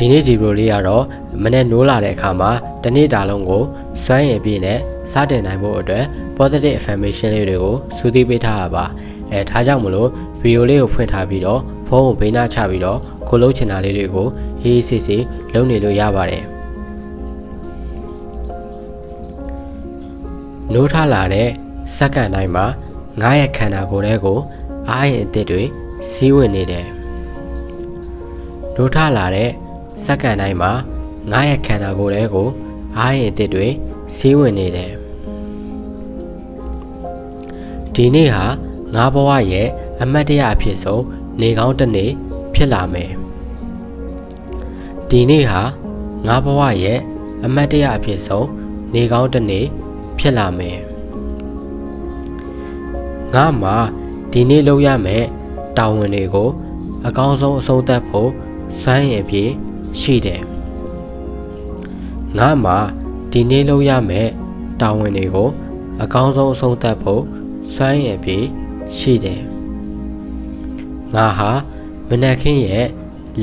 ဒီနေ့ဒီလိုလေးကတော့မနေ့နိုးလာတဲ့အခါမှာတနေ့တာလုံးကိုစွမ်းရည်ပြည့်နဲ့စတင်နိုင်ဖို့အတွက် positive affirmation လေးတွေကိုစူးစီးပေးထားတာပါဒါကြောင့်မလို့ဗီဒီယိုလေးကိုဖွင့်ထားပြီးတော့ဖုန်းကိုဘေးနားချပြီးတော့ကိုလုံးချင်တာလေးတွေကိုအေးအေးဆေးဆေးလုပ်နေလို့ရပါတယ်နိုးထလာတဲ့စက္ကန့်တိုင်းမှာငါးရဲ့ခန္ဓာကိုယ်ထဲကိုအားရင်အသစ်တွေစီးဝင်နေတယ်နိုးထလာတဲ့စက္ကန့်တိုင်းမှာငါးရဲ့ခန္ဓာကိုယ်ထဲကိုအားရင်အသစ်တွေစီးဝင်နေတယ်ဒီနေ့ဟာငါးဘဝရဲ့အမတ်တရအဖြစ်ဆုံးနေကောင်းတစ်နေ့ဖြစ်လာမယ်ဒီနေ့ဟာငါးဘဝရဲ့အမတ်တရအဖြစ်ဆုံးနေကောင်းတစ်နေ့ဖြစ်လာမယ်ငါမှာဒီနေ့လုပ်ရမယ့်တာဝန်တွေကိုအကောင်းဆုံးအဆုံးသတ်ဖို့စွမ်းရည်ပြည့်ရှိတယ်ငါမှာဒီနေ့လုပ်ရမယ့်တာဝန်တွေကိုအကောင်းဆုံးအဆုံးသတ်ဖို့စွမ်းရည်ပြည့်ရှိတယ်ငါဟာမနက်ခင်းရဲ့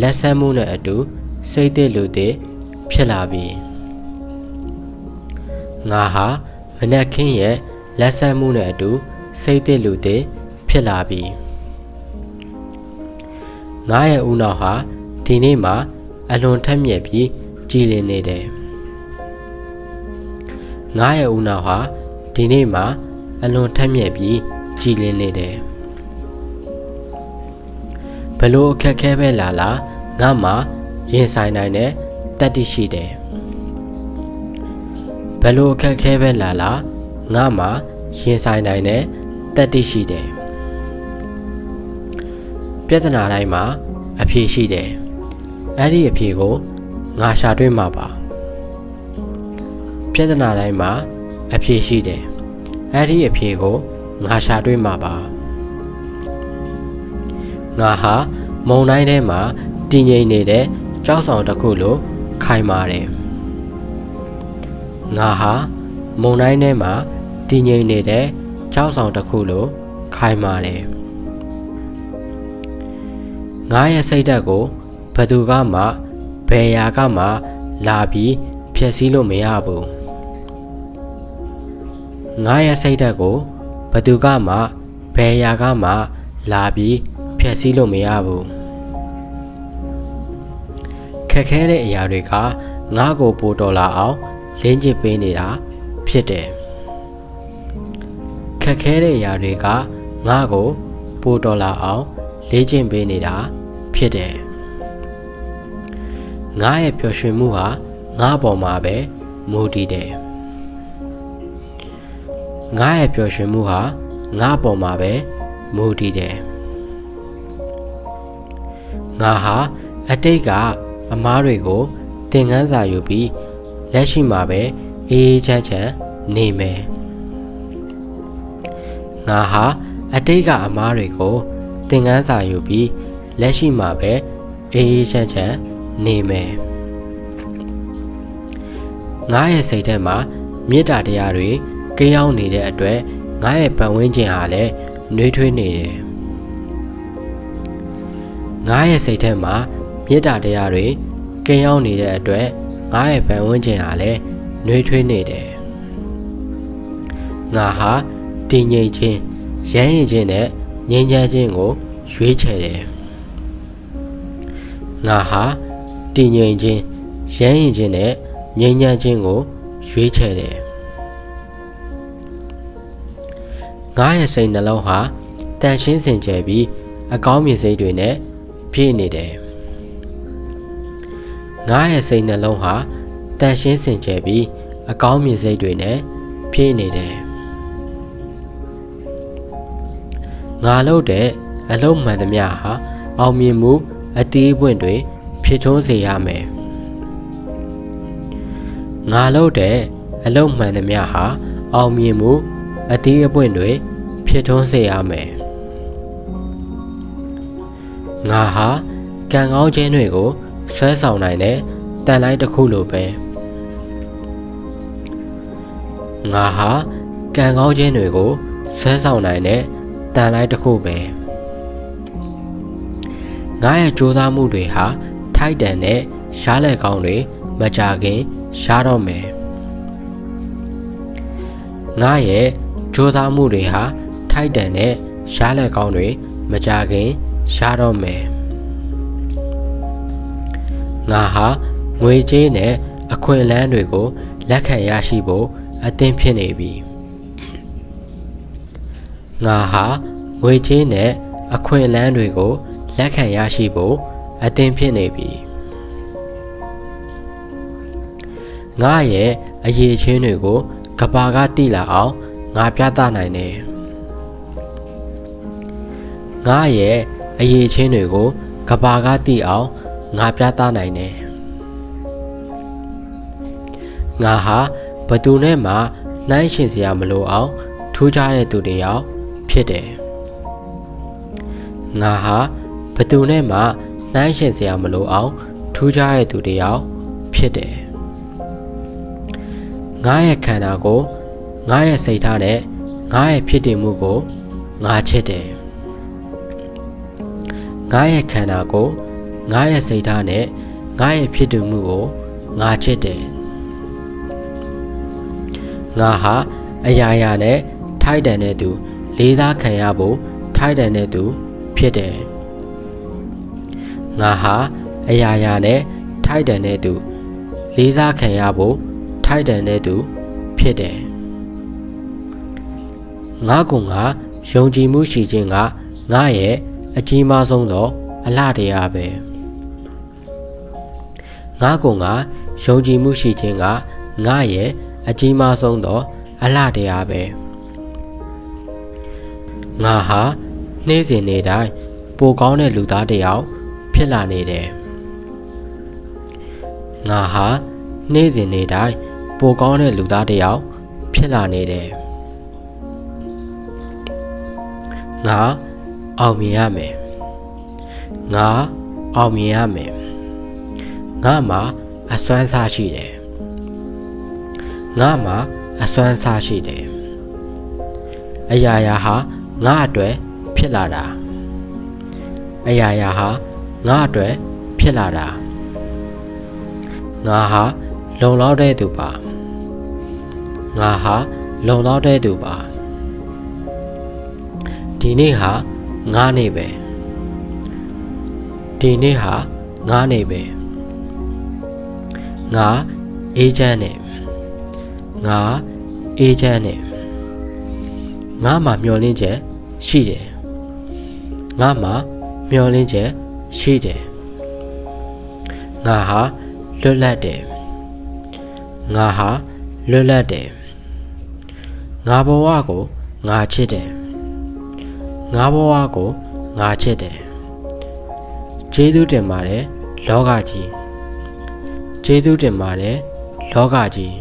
လက်ဆက်မှုနဲ့အတူစိတ်တည်လူတည်ဖြစ်လာပြီငါဟာမနက်ခင်းရဲ့လက်ဆက်မှုနဲ့အတူစိတ်တည်လူတည်ဖြစ်လာပြီငါရဲ့ဦးနှောက်ဟာဒီနေ့မှာအလွန်ထက်မြက်ပြီးကြည်လင်နေတယ်ငါရဲ့ဦးနှောက်ဟာဒီနေ့မှာအလွန်ထက်မြက်ပြီးကြည်လင်နေတယ်ဘလို့အခက်ခဲပဲလာငါမှာရင်ဆိုင်နိုင်တဲ့တတ္တိရှိတယ်ဘလို့အခက်ခဲပဲလာငါမှာရင်ဆိုင်နိုင်တဲ့တတ္တိရှိတယ်ပြဿနာတိုင်းမှာအဖြေရှိတယ်အဲ့ဒီအဖြေကိုငါရှာတွေ့မှာပါပြဿနာတိုင်းမှာအဖြေရှိတယ်အဲ့ဒီအဖြေကိုငါရှာတွေ့မှာပါငါဟာမုံတိုင်းထဲမှာတည်ငြိမ်နေတဲ့ကြောက်ဆောင်တစ်ခုလိုခိုင်မာတယ်ငါဟာမုံတိုင်းထဲမှာတည်ငြိမ်နေတဲ့ကြောက်ဆောင်တစ်ခုလိုခိုင်မာတယ်ငါရဲ့စိတ်ဓာတ်ကိုဘယ်သူကမှဘယ်ရာကမှလာပြီးဖျက်ဆီးလို့မရဘူးငါရဲ့စိတ်ဓာတ်ကိုဘယ်သူကမှဘယ်ရာကမှလာပြီးဖျက်ဆီးလို့မရဘူးခက်ခဲတဲ့အရာတွေကငါ့ကိုပိုတော်လာအောင်လင်းကျစ်ပေးနေတာဖြစ်တယ်ခက်ခဲတဲ့အရာတွေကငါ့ကိုပိုတော်လာအောင်လေ့ကျင့်ပေးနေတာဖြစ်တယ်ငါရဲ့ပျော်ရွှင်မှုဟာငါ့ပေါ်မှာပဲမူတည်တယ်ငါရဲ့ပျော်ရွှင်မှုဟာငါ့ပေါ်မှာပဲမူတည်တယ်ငါဟာအတိတ်ကအမားတွေကိုသင်ခန်းစာယူပြီးလက်ရှိမှာပဲအေးချမ်းချမ်းနေမယ်ငါဟာအတိတ်ကအမားတွေကိုသင်ခန်းစာယူပြီးလက်ရှိမှာပဲအေးချမ်းချမ်းနေမယ်ငါရဲ့စိတ်ထဲမှာမေတ္တာတရားတွေကိန်းအောင်နေတဲ့အတွက်ငါရဲ့ပတ်ဝန်းကျင်ဟာလည်းနှွေးထွေးနေတယ်ငါရဲ့စိတ်ထဲမှာမေတ္တာတရားတွေကိန်းအောင်နေတဲ့အတွက်ငါရဲ့ပတ်ဝန်းကျင်ဟာလည်းနှွေးထွေးနေတယ်ငါဟာတည်ငြိမ်ခြင်းရမ်းရင်ခြင်းနဲ့ငြိမ်းချမ်းခြင်းကိုရွေးချယ်တယ်ငါဟာတည်ငြိမ်ခြင်းရမ်းရင်ခြင်းနဲ့ငြိမ်းချမ်းခြင်းကိုရွေးချယ်တယ်ငါရဲ့စိတ်နှလုံးဟာတန်ရှင်းစင်ကြယ်ပြီးအကောင်းမြင်စိတ်တွေနဲ့ပြည့်နေတယ်ငါရဲ့စိတ်နှလုံးဟာတန်ရှင်းစင်ကြယ်ပြီးအကောင်းမြင်စိတ်တွေနဲ့ပြည့်နေတယ်ငါလုပ်တဲ့အလုပ်မှန်သမျှဟာအောင်မြင်မှုအသီးပွင့်တွေဖြစ်ထွန်းစေရမယ်ငါလုပ်တဲ့အလုပ်မှန်သမျှဟာအောင်မြင်မှုအသီးအပွင့်တွေဖြစ်ထွန်းစေရမယ်ငါဟာကံကောင်းခြင်းတွေကိုဆွဲဆောင်နိုင်တဲ့တန်လိုက်တစ်ခုလိုပဲငါဟာကံကောင်းခြင်းတွေကိုဆွဲဆောင်နိုင်တဲ့တန်လိုက်တစ်ခုပဲငါရဲ့ကြိုးစားမှုတွေဟာထိုက်တန်တဲ့ ရှားလက်ကောင်းတွေမကြခင်ရှားတော့မယ်ငါရဲ့ကြိုးစားမှုတွေဟာထိုက်တန်တဲ့ရှားလက်ကောင်းတွေမကြခင်ရှားတော့မယ်ငါဟာငွေကြေးနဲ့အခွင့်အလမ်းတွေကိုလက်ခံရရှိဖို့အသင့်ဖြစ်နေပြီငါဟာငွေကြေးနဲ့အခွင့်အလမ်းတွေကိုလက်ခံရရှိဖို့အသင့်ဖြစ်နေပြီငါရဲ့အရေးချင်းတွေကိုကဘာကတိလာအောင်ငါပြသနိုင်တယ်ငါရဲ့အရေးချင်းတွေကိုကဘာကတိအောင်ငါပြသနိုင်တယ်ငါဟာဘသူနဲ့မှနှိုင်းယှဉ်စရာမလိုအောင်ထူးခြားတဲ့သူတစ်ယောက်ဖြစ်တယ်ငါဟာဘသူနဲ့မှနှိုင်းယှဉ်စရာမလိုအောင်ထူးခြားတဲ့သူတစ်ယောက်ဖြစ်တယ်ငါရဲ့ခန္ဓာကိုငါရဲ့စိတ်ထားနဲ့ငါရဲ့ဖြစ်တည်မှုကိုငါချစ်တယ်ငါရဲ့ခန္ဓာကိုငါရဲ့စိတ်ထားနဲ့ငါရဲ့ဖြစ်တည်မှုကိုငါချစ်တယ်ငါဟာအရာရာနဲ့ထိုက်တန်တဲ့သူလေးစားခံရဖို့ထိုက်တန်တဲ့သူဖြစ်တယ်ငါဟာအရာရာနဲ့ထိုက်တန်တဲ့သူလေးစားခံရဖို့ထိုက်တန်တဲ့သူဖြစ်တယ်ငါကငါယုံကြည်မှုရှိခြင်းကငါရဲ့အကြီးမားဆုံးသောအလှတရားပဲငါကငါယုံကြည်မှုရှိခြင်းကငါရဲ့အကြီးမားဆုံးသောအလှတရားပဲငါဟာနေ့စဉ်နေ့တိုင်းပိုကောင်းတဲ့လူသားတစ်ယောက်ဖြစ်လာနေတယ်ငါဟာနေ့စဉ်နေ့တိုင်းပိုကောင်းတဲ့လူသားတစ်ယောက်ဖြစ်လာနေတယ်ငါအောင်မြင်ရမယ်ငါအောင်မြင်ရမယ်ငါမှာအစွမ်းစားရှိတယ်ငါမှာအစွမ်းစားရှိတယ်အရာရာဟာငါအတွက်ဖြစ်လာတာအရာရာဟာငါအတွက်ဖြစ်လာတာငါဟာလုံလောက်တဲ့သူပါငါဟာလုံလောက်တဲ့သူပါဒီနေ့ဟာငါနေ့ပဲဒီနေ့ဟာငါနေ့ပဲငါအေးချမ်းနဲ့ငါအေးချမ်းနဲ့ငါမှာမျောလင်းချက်ရှိတယ်ငါမှာမျောလင်းချက်ရှိတယ်ငါဟာလွတ်လပ်တယ်ငါဟာလွတ်လပ်တယ်ငါဘဝကိုငါချစ်တယ်ငါဘဝကိုငါချစ်တယ်ကျေးဇူးတင်ပါတယ်လောကကြီးကျေးဇူးတင်ပါတယ်လောကကြီး